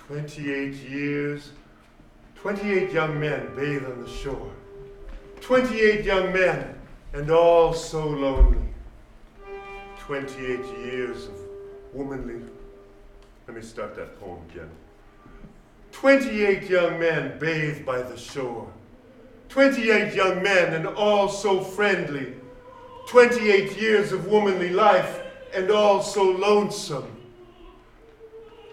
28 years, 28 young men bathe on the shore. 28 young men, and all so lonely. 28 years of womanly... Let me start that poem again. 28 young men bathe by the shore. 28 young men, and all so friendly. 28 years of womanly life, and all so lonesome.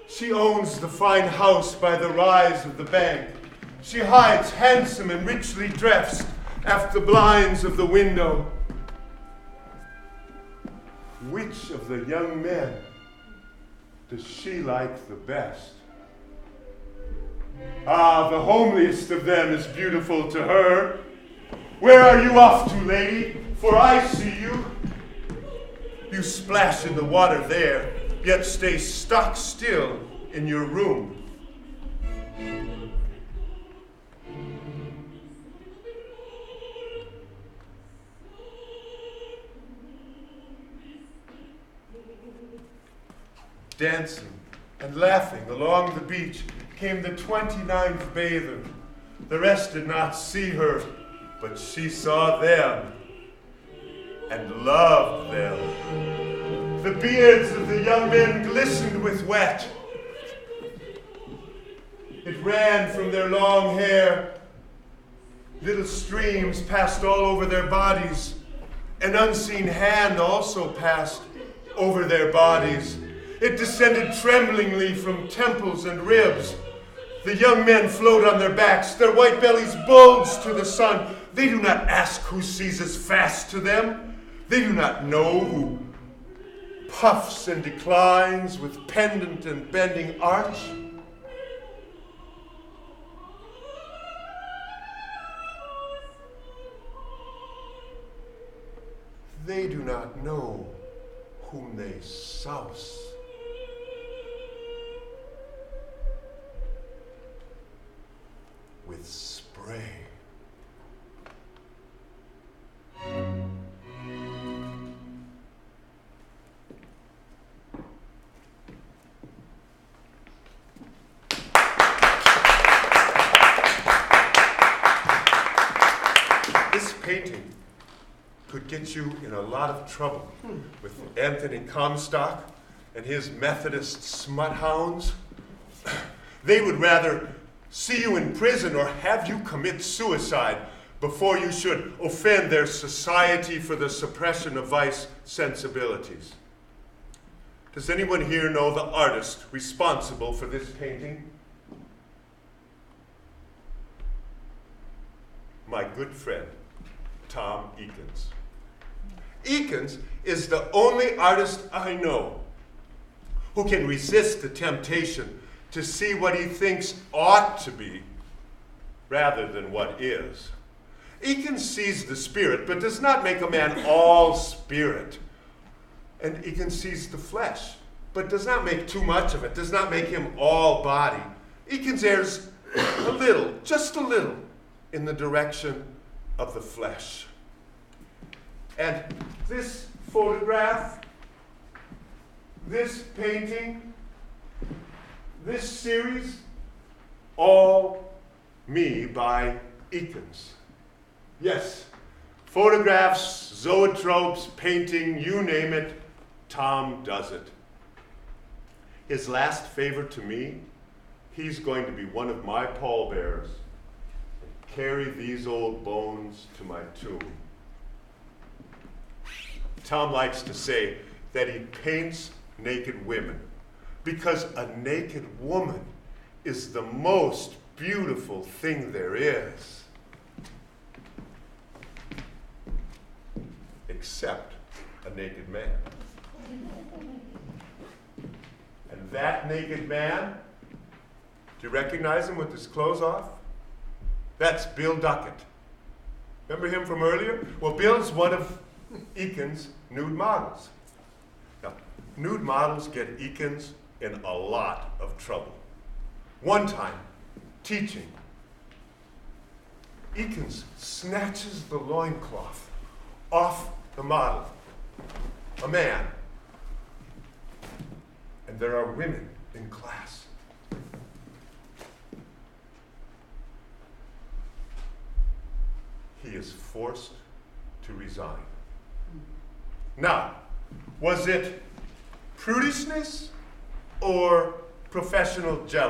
She owns the fine house by the rise of the bank. She hides handsome and richly dressed after the blinds of the window. Which of the young men does she like the best? Ah, the homeliest of them is beautiful to her. Where are you off to, lady? For I see you. You splash in the water there, yet stay stock still in your room. Dancing and laughing along the beach came the 29th bather. The rest did not see her, but she saw them and loved them. The beards of the young men glistened with wet. It ran from their long hair. Little streams passed all over their bodies. An unseen hand also passed over their bodies. It descended tremblingly from temples and ribs. The young men float on their backs. Their white bellies bulge to the sun. They do not ask who seizes fast to them. They do not know who puffs and declines with pendant and bending arch. They do not know whom they souse. With spray. This painting could get you in a lot of trouble with Anthony Comstock and his Methodist smut hounds. They would rather see you in prison or have you commit suicide before you should offend their Society for the Suppression of Vice sensibilities. Does anyone here know the artist responsible for this painting? My good friend, Tom Eakins. Eakins is the only artist I know who can resist the temptation to see what he thinks ought to be rather than what is. Eakins sees the spirit, but does not make a man all spirit. And Eakins sees the flesh, but does not make too much of it, does not make him all body. Eakins errs a little, just a little, in the direction of the flesh. And this photograph, this painting, this series, all me by Eakins. Yes, photographs, zoetropes, painting, you name it, Tom does it. His last favor to me, he's going to be one of my pallbearers and carry these old bones to my tomb. Tom likes to say that he paints naked women because a naked woman is the most beautiful thing there is. Except a naked man. And that naked man, do you recognize him with his clothes off? That's Bill Duckett. Remember him from earlier? Well, Bill's one of Eakins' nude models. Now, nude models get Eakins in a lot of trouble. One time, teaching, Eakins snatches the loincloth off the model, a man, and there are women in class. is forced to resign. Now, was it prudishness or professional jealousy?